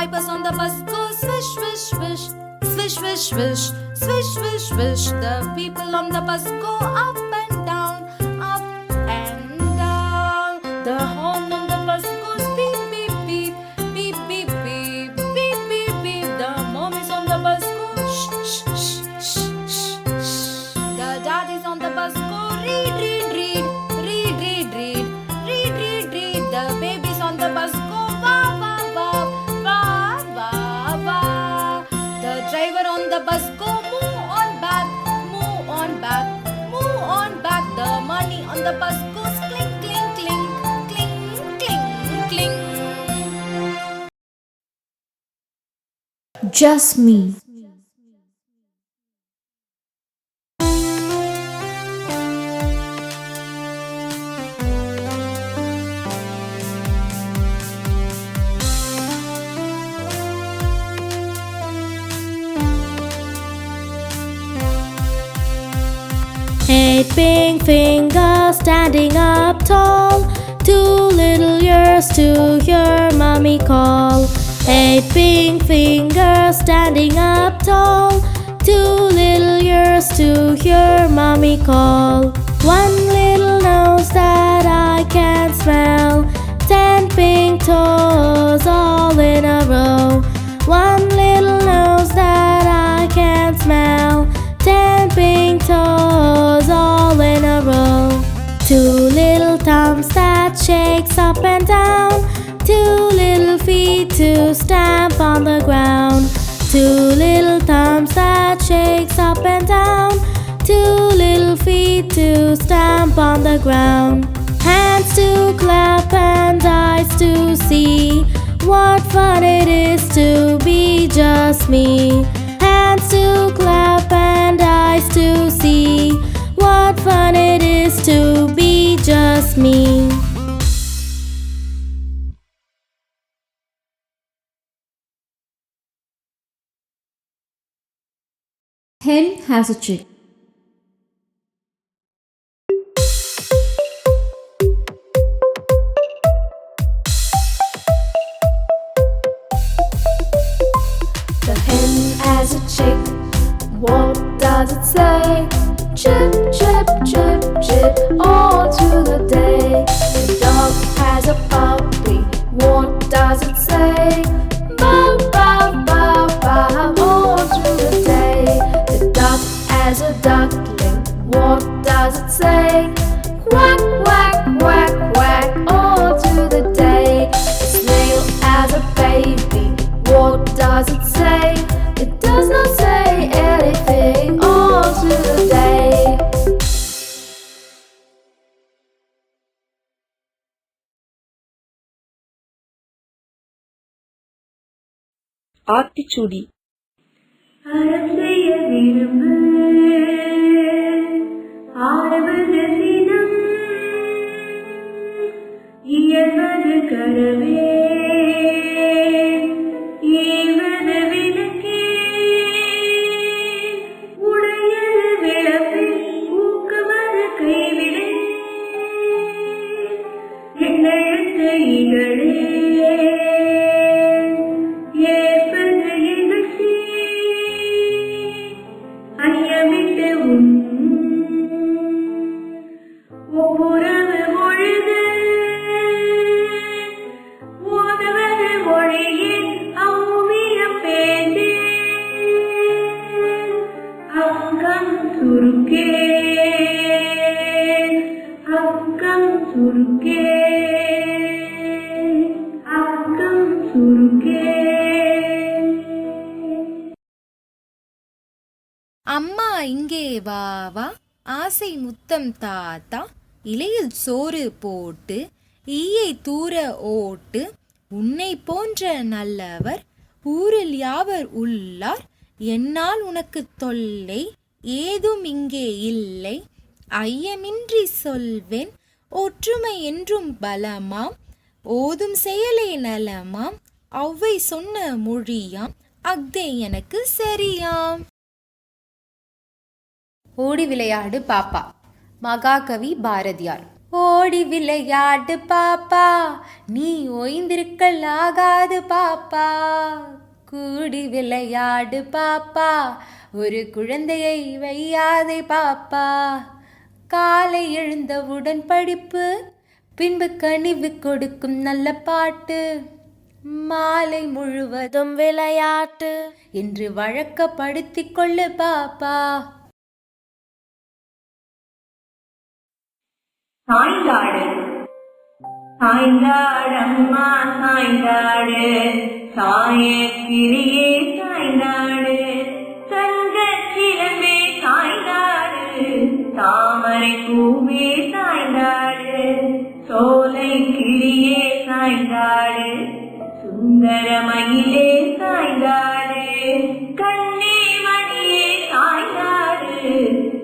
diapers on the bus go swish, swish, swish. Swish, swish, swish. Swish, swish, swish. The people on the bus go up and down, up and down. The horn on the bus goes beep, beep, beep. Beep, beep, beep. Beep, beep, beep. The mommies on the bus go shh, shh, shh, shh, shh. The daddies on the bus go read, read, read. Read, read, read. Read, read, read. The babies on the bus go wah, wah, wah. Wah, wah, wah. The driver on the bus go move on back, move on back, move on back. The money on the bus goes clink, clink, clink, clink, clink, clink. Just me. Eight pink fingers standing up tall, 2 little ears to hear mommy call. Eight pink fingers standing up tall, 2 little ears to hear mommy call. 1 little nose that I can smell, 10 pink toes all in a row. 1 little nose that I can smell, 10 pink toes all in a row. 2 little thumbs that shakes up and down, 2 little feet to stamp on the ground. 2 little thumbs that shakes up and down, 2 little feet to stamp on the ground. Hands to clap and eyes to see, what fun it is to be just me. Hands to clap and eyes to see, what fun it is to be just me. Hen has a chick. The hen has a chick. What does it say? Chip, chip, chip, chip all through the day. The dog has a puppy. What does it say? Bow, bow, bow, bow all through the day. The duck has a duckling. What does it say? Quack, quack, quack, quack all through the day. The snail has a baby. What does it say? It does not say anything all through the day. Aathichoodi. அரசைய விரும்பு ஆடுவது தினம் இயல்வது கரவே ஈவது விளக்கே உடையது விளக்கு ஊக்கமது கைவிடே எண்ணெழுத்து இகழே ஏற்பது இகழ்ச்சி ஐயமிட்டு ஒப்புரவு ஒழுது ஓதுவது மொழியில் அவ்வியம் பேசி அங்கம் சுருக்கே அங்கம் சுருக்கே அங்கம் சுருக்கே. அம்மா இங்கே வா வா, ஆசை முத்தம் தாத்தா, இலையில் சோறு போட்டு ஈயை தூர ஓட்டு, உன்னை போன்ற நல்லவர் ஊரில் யாவர் உள்ளார், என்னால் உனக்கு தொல்லை ஏதும் இங்கே இல்லை, ஐயமின்றி சொல்வேன் ஒற்றுமை என்றும் பலமாம், ஓதும் செயலே நலமாம், ஒளவை சொன்ன மொழியாம், அஃதே எனக்கு சரியாம். ஓடி விளையாடு பாப்பா. மகாகவி பாரதியார். ஓடி விளையாடு பாப்பா, நீ ஓய்ந்திருக்கல் ஆகாது பாப்பா. கூடி விளையாடு பாப்பா, ஒரு குழந்தையை வையாதே பாப்பா. காலை எழுந்தவுடன் படிப்பு, பின்பு கனிவு கொடுக்கும் நல்ல பாட்டு. மாலை முழுவதும் விளையாட்டு என்று வழக்கப்படுத்திக் கொள்ளு பாப்பா. சாய்ந்தாடு சாய்ந்தாடம்மா சாய்ந்தாடு, சாய கிளியே சாய்ந்தாடு, தங்கச் சிலம்பே சாய்ந்தாடு, தாமரை பூவே சாய்ந்தாடு, சோலை கிளியே சாய்ந்தாடு, சுந்தர மயிலே சாய்ந்தாடு, கண்ணே மணியே சாய்ந்தாடு,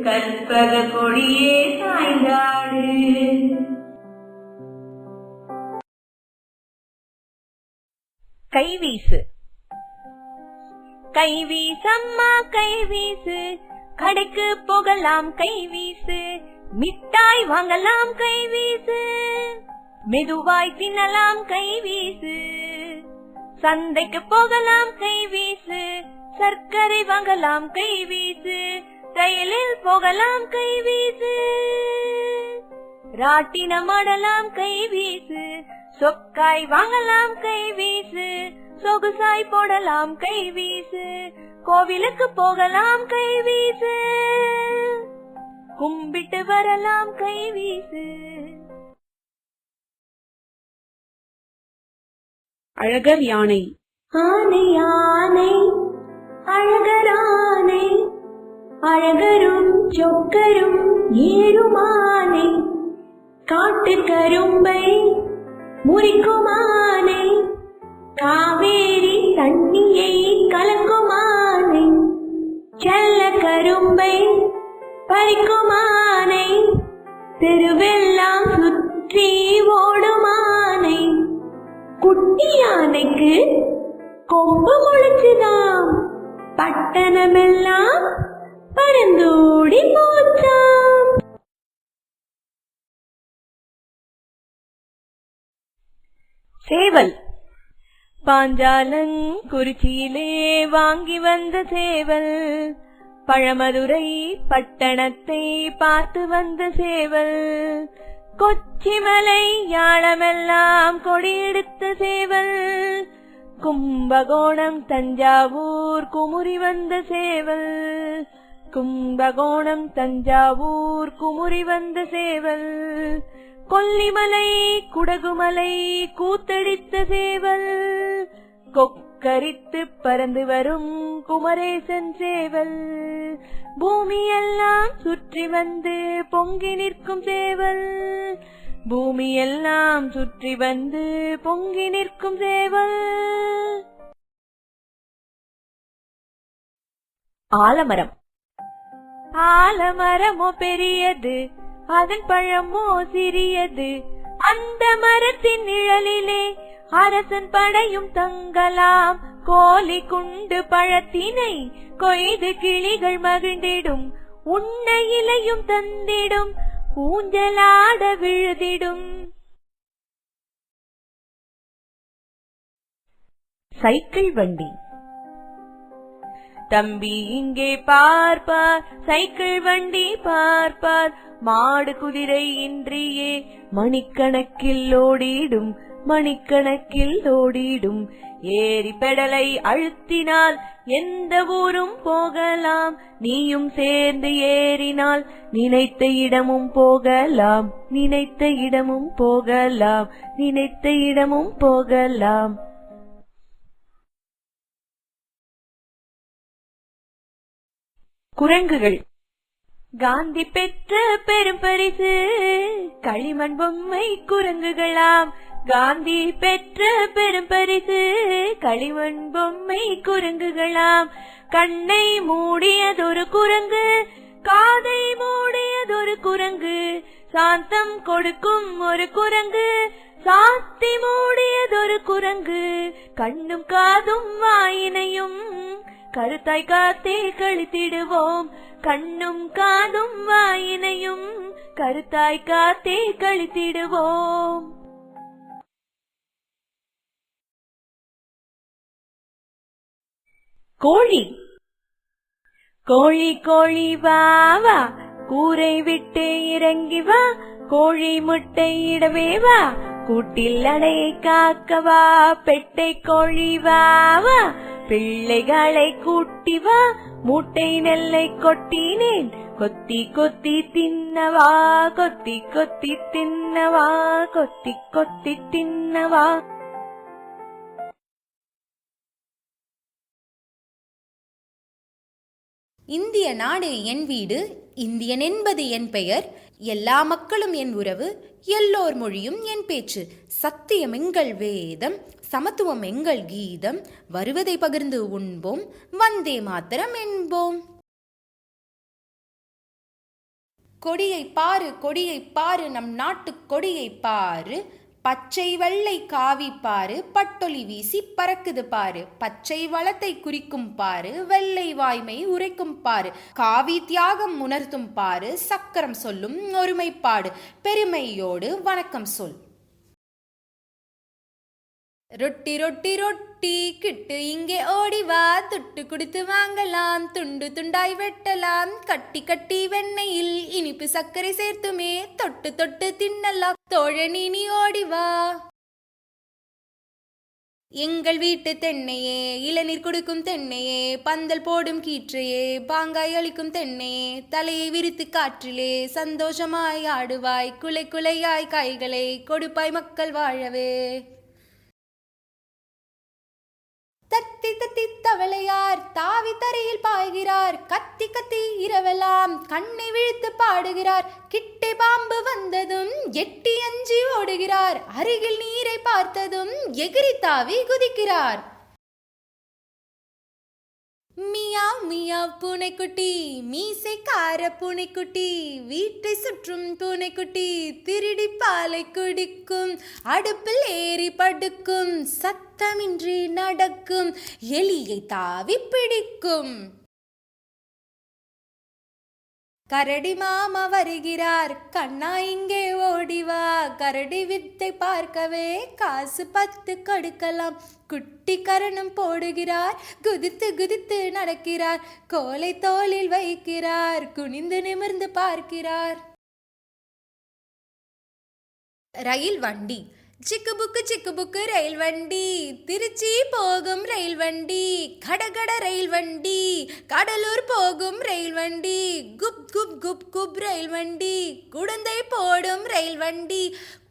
கற்பக கொடியே சாய்ந்தாடு. கைவீசு கைவீசம்மா கைவீசு, கடைக்கு போகலாம் கைவீசு, மிட்டாய் வாங்கலாம் கைவீசு, மெதுவாய் தின்னலாம் கைவீசு, சந்தைக்கு போகலாம் கைவீசு, சர்க்கரை வாங்கலாம் கைவீசு, ரயிலில் போகலாம் கைவீசு, ராட்டினம் ஆடலாம் கைவீசு, சொக்காய் வாங்கலாம் கைவீசு, சொகுசாய் போடலாம் கைவீசு, கோவிலுக்கு போகலாம் கைவீசு, கும்பிட்டு வரலாம் கைவீசு. அழகர் யானை. ஆனை ஆனை அழகரானை, அழகரும் சொக்கரும் ஏறுமானை, காட்டு கரும்பை முறிக்குமானை, காவேரி தண்ணியை கலக்குமானை, செல்ல கரும்பை பறிக்குமானை, தெருவெல்லாம் சுற்றி ஓடுமானை, குட்டி யானைக்கு கொம்பு முளைச்சுதாம், பட்டணமெல்லாம் பறந்தோடி போச்சாம். சேவல் பாஞ்சாலன் குறிச்சியிலே வாங்கி வந்த சேவல், பழமதுரை பட்டணத்தை பார்த்து வந்த சேவல், கொச்சிமலை யாழமெல்லாம் கொடியெடுத்த சேவல், கும்பகோணம் தஞ்சாவூர் குமுறி வந்த சேவல், கும்பகோணம் தஞ்சாவூர் குமுறி வந்த சேவல், கொல்லிமலை குடகுமலை கூத்தடித்த சேவல், கொக்கரித்து பறந்து வரும் குமரேசன் சேவல், பூமியெல்லாம் சுற்றி வந்து பொங்கி நிற்கும் சேவல், பூமியெல்லாம் சுற்றி வந்து பொங்கி நிற்கும் சேவல். ஆலமரம் ஆலமரமோ பெரியது, அதன் பழமோ சிறியது, அந்த மரத்தின் நிழலிலே அரசன் படையும் தங்கலாம், கோலி குண்டு பழத்தினை கொய்து கிளிகள் மகிழ்ந்திடும், உண்ண இலையும் தந்திடும், ஊஞ்சலாட விழுதிடும். சைக்கிள் வண்டி தம்பி இங்கே பார்ப்பார், சைக்கிள் வண்டி பார்ப்பார், மாடு குதிரை இன்றியே மணிக்கணக்கில் ஓடிடும், மணிக்கணக்கில் ஓடிடும், ஏறி பெடலை அழுத்தினால் எந்த ஊரும் போகலாம், நீயும் சேர்ந்து ஏறினால் நினைத்த இடமும் போகலாம், நினைத்த இடமும் போகலாம், நினைத்த இடமும் போகலாம். குரங்குகள் காந்தி பெற்ற பெரும் பரிசு களிமண் பொம்மை குரங்குகளாம், காந்தி பெற்ற பெரும் பரிசு களிமண் பொம்மை குரங்குகளாம், கண்ணை மூடியதொரு குரங்கு, காதை மூடியதொரு குரங்கு, சாந்தம் கொடுக்கும் ஒரு குரங்கு, சாத்தி மூடியதொரு குரங்கு, கண்ணும் காதும் வாயினையும் கருத்தாய் காத்தே கழித்திடுவோம், கண்ணும் காதும் வாயினையும் கருத்தாய் காத்தே கழித்திடுவோம். கோழி. கோழி கோழி வா வா, கூரை விட்டு இறங்கி வா, கோழி முட்டை இடவே வா, கூட்டில் அடையை காக்கவா, பெட்டை கோழி வா வா, பிள்ளைகளை கூட்டி வா, மூட்டை நெல்லை கொட்டினேன், கொத்தி கொத்தி தின்னவா, கொத்தி கொத்தி தின்னவா, கொத்தி கொத்தி தின்னவா. இந்திய நாடு என் வீடு, இந்தியன் என்பது என் பெயர், எல்லா மக்களும் என் உறவு, எல்லோர் மொழியும் என் பேச்சு, சத்தியம் எங்கள் வேதம், சமத்துவம் எங்கள் கீதம், வருவதை பகிர்ந்து உண்போம், வந்தே மாத்திரம் என்போம். கொடியை பாரு கொடியை பாரு, நம் நாட்டு கொடியை பாரு, பச்சை வெள்ளை காவி பாரு, பட்டொலி வீசி பறக்குது பாரு, பச்சை வளத்தை குறிக்கும் பாரு, வெள்ளை வாய்மை உரைக்கும் பாரு, காவி தியாகம் உணர்த்தும் பாரு, சக்கரம் சொல்லும் ஒருமைப்பாடு, பெருமையோடு வணக்கம் சொல். ரொட்டி ரொட்டி ரொட்டி கிட்டு இங்கே ஓடிவா, துட்டு குடித்து வாங்கலாம், துண்டு துண்டாய் வெட்டலாம், கட்டி கட்டி வெண்ணெயில் இனிப்பு சர்க்கரை சேர்த்துமே தொட்டு தொட்டு தின்னலாம், தோழனி நீ ஓடிவா. எங்கள் வீட்டு தென்னையே, இளநீர் கொடுக்கும் தென்னையே, பந்தல் போடும் கீற்றையே, பாங்காய் அளிக்கும் தென்னையே, தலையை விரித்து காற்றிலே சந்தோஷமாய் ஆடுவாய், குலை குலையாய் காய்களை கொடுப்பாய் மக்கள் வாழவே. தத்தி தத்தி தவளையார் தாவி தரையில் பாய்கிறார், கத்தி கத்தி இரவெல்லாம் கண்ணை விழித்து பாடுகிறார், கிட்டே பாம்பு வந்ததும் எட்டி அஞ்சி ஓடுகிறார், அருகில் நீரை பார்த்ததும் எகிரி தாவி குதிக்கிறார். மியாவ் மியாவ் பூனைக்குட்டி, மீசைக்கார பூனைக்குட்டி, வீட்டை சுற்றும் பூனைக்குட்டி, திருடி பாலை குடிக்கும், அடுப்பில் ஏறி படுக்கும், சத்தமின்றி நடக்கும், எலியை தாவி பிடிக்கும். கரடி மாமா வருகிறார், கண்ணா இங்கே ஓடிவா, கரடி வித்தை பார்க்கவே காசு 10 கொடுக்கலாம், குட்டி கரணம் போடுகிறார், குதித்து குதித்து நடக்கிறார், கோலை தோளில் வைக்கிறார், குனிந்து நிமிர்ந்து பார்க்கிறார். ரயில் வண்டி. சிக்கு புக்கு ரயில் வண்டி, திருச்சி போகும் ரயில் வண்டி, கடகட ரயில் வண்டி, கடலூர் போகும் ரயில் வண்டி, குப் குப் குப் குப் ரயில் வண்டி, குடந்தை போடும் ரயில் வண்டி,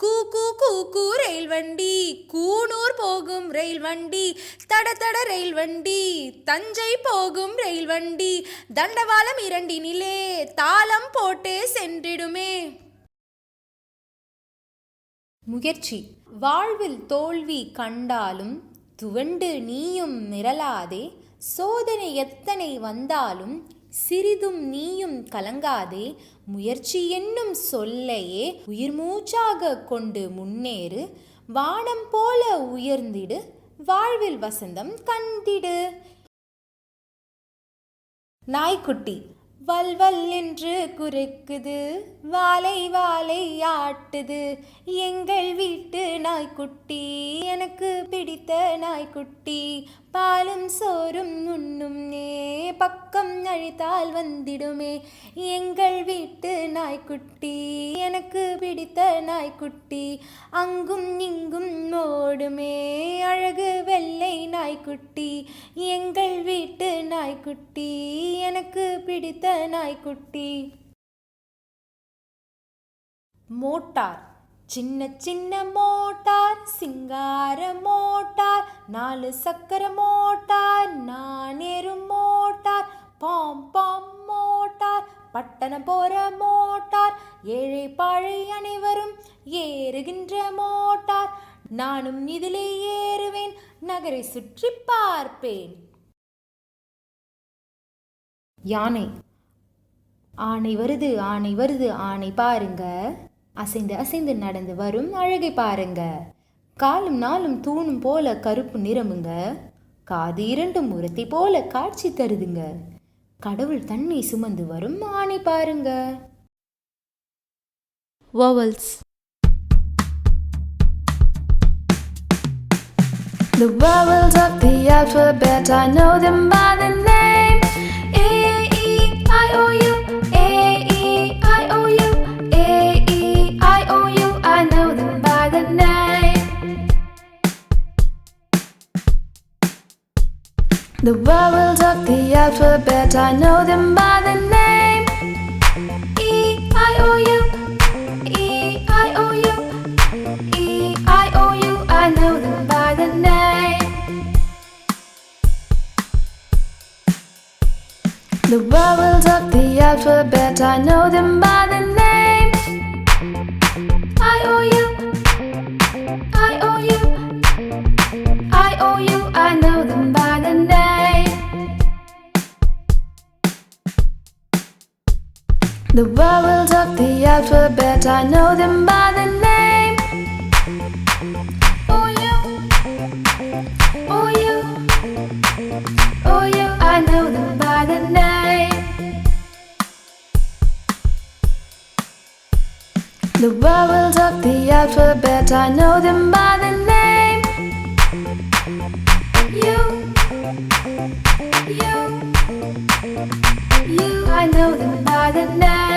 கூ கூ கூ கூ ரயில் வண்டி, கூனூர் போகும் ரயில் வண்டி, தட தட ரயில் வண்டி, தஞ்சை போகும் ரயில் வண்டி, தண்டவாளம் 2 தாளம் போட்டே சென்றிடுமே. முயற்சி. வாழ்வில் தோல்வி கண்டாலும் துவண்டு நீயும் மிரளாதே, சோதனை எத்தனை வந்தாலும் சிறிதும் நீயும் கலங்காதே, முயற்சி என்னும் சொல்லையே உயிர் மூச்சாக கொண்டு முன்னேறு, வானம் போல உயர்ந்திடு, வாழ்வில் வசந்தம் கண்டிடு. நாய்க்குட்டி. வல்வல் என்று குறைக்குது, வாலை வாலை ஆட்டுது, எங்கள் வீட்டு நாய்க்குட்டி, எனக்கு பிடித்த நாய்க்குட்டி, பாலும் சோறும் உண்ணும் பக்கம் அழைத்தால் வந்திடுமே, எங்கள் வீட்டு நாய்க்குட்டி, எனக்கு பிடித்த நாய்க்குட்டி, அங்கும் இங்கும் ஓடுமே அழகு வெள்ளை நாய்க்குட்டி, எங்கள் வீட்டு நாய்க்குட்டி, எனக்கு பிடித்த நாய்க்குட்டி. மோட்டார். சின்ன சின்ன மோட்டார், சிங்கார மோட்டார், 4 சக்கர மோட்டார், நான் ஏறும் மோட்டார், பாம் பாம் மோட்டார், பட்டணம் போற மோட்டார், ஏழை பாழை அனைவரும் ஏறுகின்ற மோட்டார், நானும் இதிலே ஏறுவேன், நகரை சுற்றி பார்ப்பேன். யானை. ஆனை வருது ஆனை வருது ஆனை பாருங்க, அசைந்து அசைந்து நடந்து வரும் அழகை பாருங்க, காலும் நாளும் தூணும் போல கருப்பு நிறமுங்க, காது 2 முரத்தை போல காட்சி தருதுங்க, கடவுள் தண்ணி சுமந்து வரும் ஆணை பாருங்க. Vowels. The vowels of the alphabet, I know them by the name. A, E, I, O, U. A, E, I, O, U. A, E, I, O, U. I know them by the name. The vowels of the alphabet, I know them by the name. E, I, O, U. E, I, O, U. E, I, O, U. I know them by the name. The vowels of the alphabet, I know them by the name. I, O, U. I, O, U. I, O, U. I know them by the name. The vowels of the alphabet, I know them by the name. O, U. O, U. O, U. I know them by the name. The vowels of the alphabet, I know them by the name. U. U. U. I know them by the name.